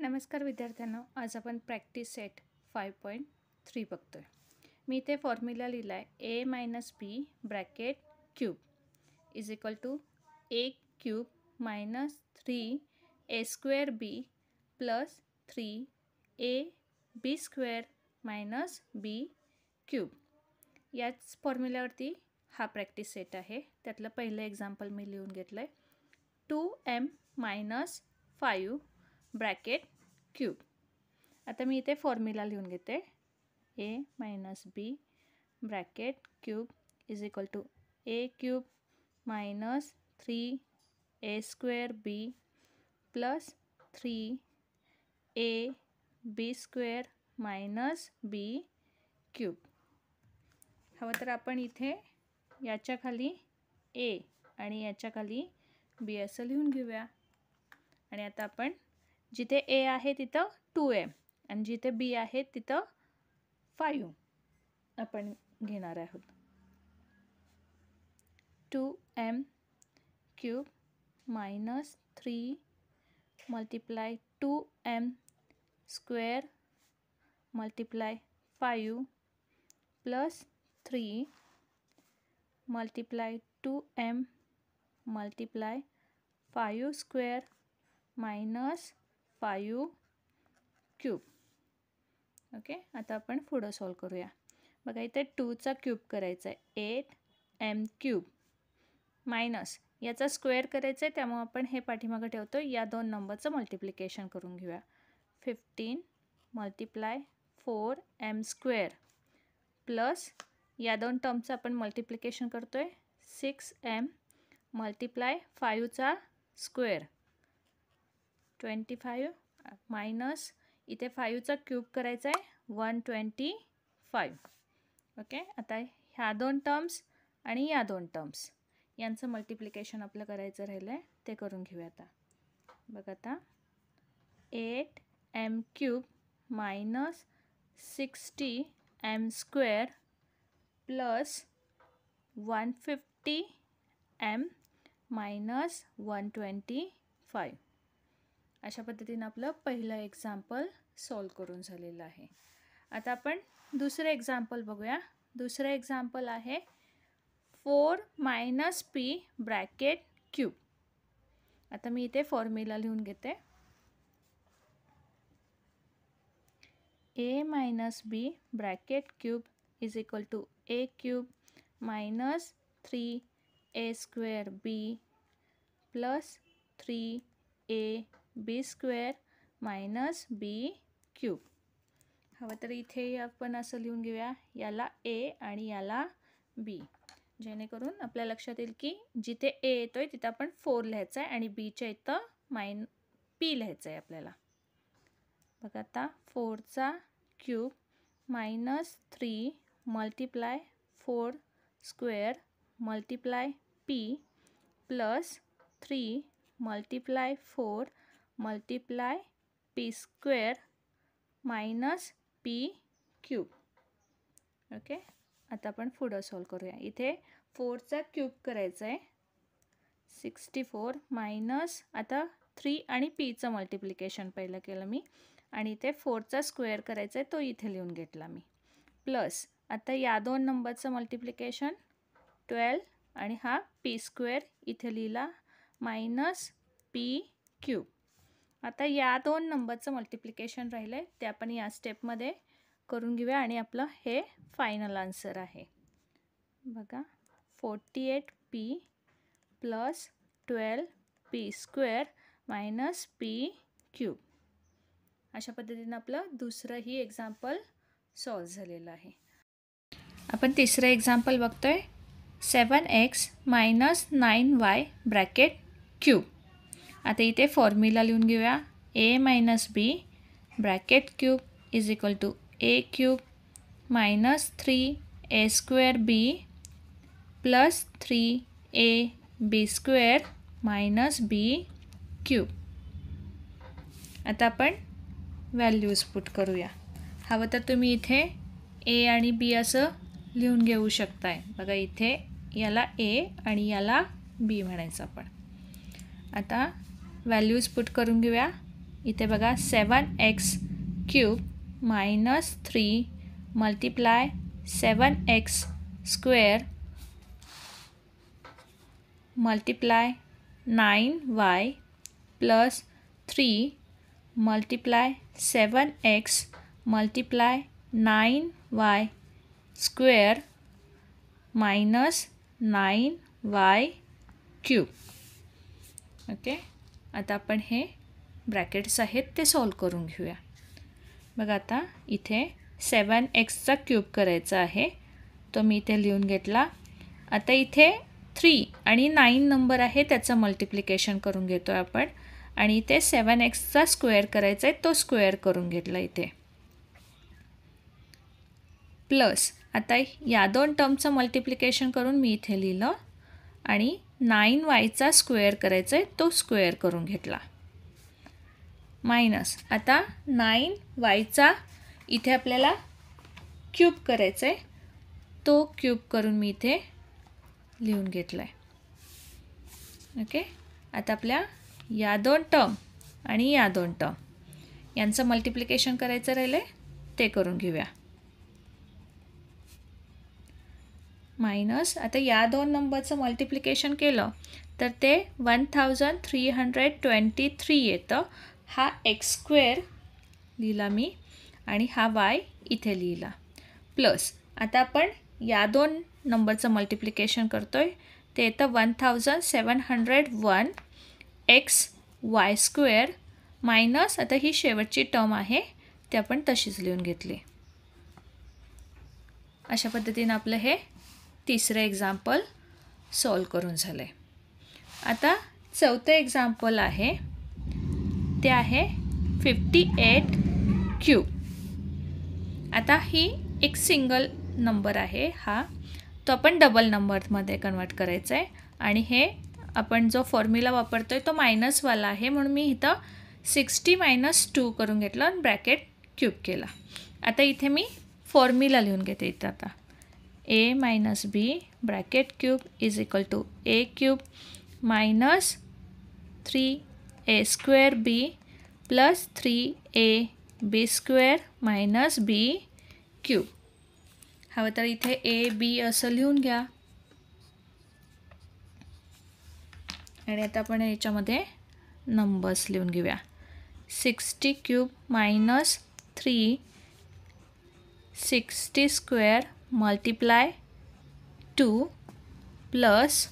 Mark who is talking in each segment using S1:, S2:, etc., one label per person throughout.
S1: नमस्कार विद्यार्थ्यांनो, आज आपण प्रॅक्टिस सेट 5.3 बघतोय। मी इथे फॉर्म्युला लिहिला आहे a-b bracket cube is equal to a cube minus 3a square b plus 3ab square minus b cube. याच फॉर्म्युल्यावरती हा प्रॅक्टिस सेट आहे। त्यातलं पहिलं एक्झाम्पल मी लिहून घेतलं आहे 2m मायनस 5 ब्रॅकेट क्यूब। आता मी इथे फॉर्म्युला लिहून घेते a minus b bracket cube is equal to a cube minus 3a square b plus 3ab square minus b cube. हवं तर आपण इथे याच्या खाली a आणि याच्या खाली b असं लिहून घेऊया। आणि आता आपण जिथे a आहे तिथं 2m आणि जिथे b आहे तिथं 5 आपण घेणार आहोत। 2m cube minus 3 multiply 2m square multiply 5 plus 3 multiply 2m multiply 5 square minus 5 cube. Okay, आता आपण पुढे सॉल्व करूया। बघा इथे 2चा क्यूब करायचा आहे 8m क्यूब मायनस याचा स्क्वेअर करायचा आहे, त्यामुळे आपण हे पाठीमागे ठेवतो। या दोन नंबरचं मल्टिप्लिकेशन करून घेऊया। 15 मल्टिप्लाय 4m स्क्वेअर प्लस या दोन टर्मचं आपण मल्टिप्लिकेशन करतोय 6m मल्टिप्लाय 5चा स्क्वेअर 25 मायनस इथे 5चा क्यूब करायचा आहे 125। ओके, आता ह्या दोन टर्म्स आणि या दोन टर्म्स यांचं मल्टिप्लिकेशन आपलं करायचं राहिलं आहे, ते करून घेऊया। आता बघा आता 8m cube minus 60m square plus 150m minus 125। अशा पद्धतीने आपलं पहिलं एक्झाम्पल सॉल्व करून झालेलं आहे। आता आपण दुसरं एक्झाम्पल बघूया। दुसरं एक्झाम्पल आहे 4 मायनस p ब्रॅकेट क्यूब। आता मी इथे फॉर्म्युला लिहून घेते a minus b bracket cube is equal to a cube minus 3a square b plus 3ab square minus b cube. हवं तर इथे आपण असं लिहून घेऊया, याला a आणि याला b, जेणेकरून आपल्या लक्षात येईल की जिथे a येतोय तिथं आपण 4 लिहायचं आहे आणि bच्या इथं p लिहायचं आहे आपल्याला। बघा आता 4चा cube minus 3 multiply 4 square multiply p plus 3 multiply 4 multiply p square minus p cube. Okay, आता आपण पुढं सॉल्व करूया। इथे 4चा क्यूब करायचा आहे 64 मायनस आता 3 आणि pचं मल्टिप्लिकेशन पहिलं केलं मी आणि इथे 4चा स्क्वेअर करायचा आहे, तो इथे लिहून घेतला मी प्लस आता या दोन नंबरचं मल्टिप्लिकेशन 12 आणि हा p स्क्वेअर इथे लिहिला मायनस p क्यूब। आता या दोन नंबरचं मल्टिप्लिकेशन राहिलं आहे, ते आपण या स्टेपमध्ये करून घेऊया आणि आपलं हे फायनल आन्सर आहे। बघा 48p plus 12p square minus p cube. अशा पद्धतीनं आपलं दुसरंही एक्झाम्पल सॉल्व झालेलं आहे। आपण तिसरं एक्झाम्पल बघतोय 7x minus 9y bracket cube. आता इथे फॉर्म्युला लिहून घेऊया a minus b bracket cube is equal to a cube minus 3a square b plus 3ab square minus b cube. आता आपण व्हॅल्यूज पुट करूया। हवं तर तुम्ही इथे a आणि b असं लिहून घेऊ शकताय। बघा इथे याला a आणि याला b म्हणायचं आपण। आता व्हॅल्यूज पुट करून घेऊया इथे बघा 7x³ minus 3 multiply 7x² multiply 9y plus 3 multiply 7x multiply 9y² minus 9y³. Okay, आता आपण हे ब्रॅकेट्स आहेत ते सॉल्व करून घेऊया. बघा आता इथे 7x³ करायचा आहे, तो मी इथे लिहून घेतला. आता इथे 3 आणि 9 नंबर आहे त्याचं मल्टिप्लिकेशन करून घेतो आहे आपण, आणि इथे 7x² करायचा आहे, तो स्क्वेअर करून घेतला इथे. प्लस आता या दोन टर्मचं मल्टिप्लिकेशन करून मी इथे लिहिलं, आणि 9y² करायचा आहे, तो स्क्वेअर करून घेतला. मायनस आता 9y इथे आपल्याला क्यूब करायचा आहे, तो क्यूब करून मी इथे लिहून घेतला आहे. ओके, आता आपल्या या दोन टर्म आणि या दोन टर्म यांचं मल्टिप्लिकेशन करायचं राहिलं आहे, ते करून घेऊया. मायनस आता या दोन नंबरचं मल्टिप्लिकेशन केलं तर ते 1323 येतं. हा x² लिहिला मी आणि हा y इथे लिहिला. प्लस आता आपण या दोन नंबरचं मल्टिप्लिकेशन करतो आहे, ते येतं 1701 xy² मायनस आता ही शेवटची टर्म आहे ते आपण तशीच लिहून घेतली. अशा पद्धतीनं आपलं हे तिसरं एक्झाम्पल सॉल्व करून झालं आहे. आता चौथं एक्झाम्पल आहे ते आहे 58³. आता ही एक सिंगल नंबर आहे, हा तो आपण डबल नंबरमध्ये कन्वर्ट करायचा आहे, आणि हे आपण जो फॉर्म्युला वापरतो आहे तो मायनसवाला आहे, म्हणून मी इथं 60 - 2 करून घेतलं आणि ब्रॅकेट क्यूब केला. आता इथे मी फॉर्म्युला लिहून घेते. इथं आता a - b bracket cube is equal to a³ minus 3a² b plus 3ab² minus b³. हवं तर इथे a b असं लिहून घ्या. आणि आता आपण याच्यामध्ये नंबर्स लिहून घेऊया. 60³ minus 3 60² multiply 2 plus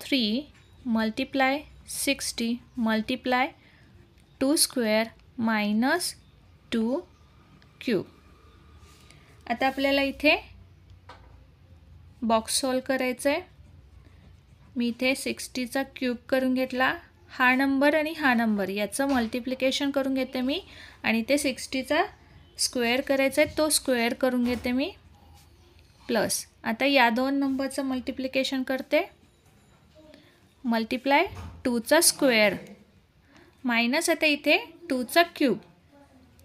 S1: 3 multiply 60 multiply 2² minus 2³. आता आपल्याला इथे बॉक्स सॉल्व करायचं आहे. मी इथे 60चा क्यूब करून घेतला, हा नंबर आणि हा नंबर याचं मल्टिप्लिकेशन करून घेते मी, आणि ते 60चा स्क्वेअर करायचा आहे, तो स्क्वेअर करून घेते मी. प्लस आता या दोन नंबरचं मल्टिप्लिकेशन करते, मल्टिप्लाय 2चा स्क्वेअर मायनस आता इथे 2चा क्यूब.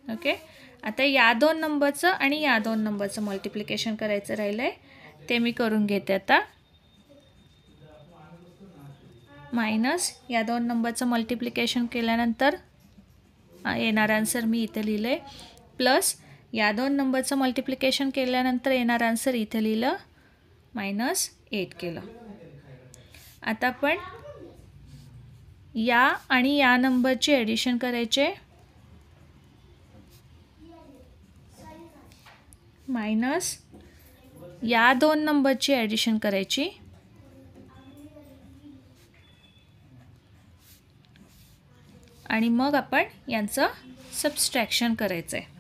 S1: ओके, आता या दोन नंबरचं आणि या दोन नंबरचं मल्टिप्लिकेशन करायचं राहिलं आहे, ते मी करून घेते आता. मायनस या दोन नंबरचं मल्टिप्लिकेशन केल्यानंतर येणारा आन्सर मी इथे लिहिलं आहे, प्लस या दोन नंबरचं मल्टिप्लिकेशन केल्यानंतर येणारा आन्सर इथे लिहिलं, -8 केलं. आता आपण या आणि या नंबरची ॲडिशन करायचे, मायनस या दोन नंबरची ॲडिशन करायची, आणि मग आपण यांचं सबस्ट्रॅक्शन करायचं आहे.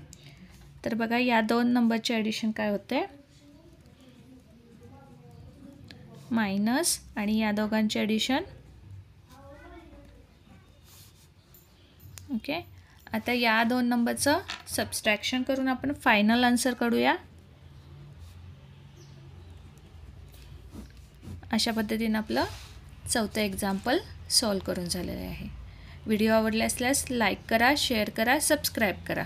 S1: तर बघा या दोन नंबरचे ॲडिशन काय होते, मायनस आणि या दोघांचे ॲडिशन. ओके, आता या दोन नंबरचं सबस्ट्रॅक्शन करून आपण फायनल आन्सर काढूया. अशा पद्धतीने आपलं चौथं एक्झाम्पल सॉल्व करून झालेलं आहे. व्हिडिओ आवडला असल्यास लाईक करा, शेअर करा, सबस्क्राईब करा.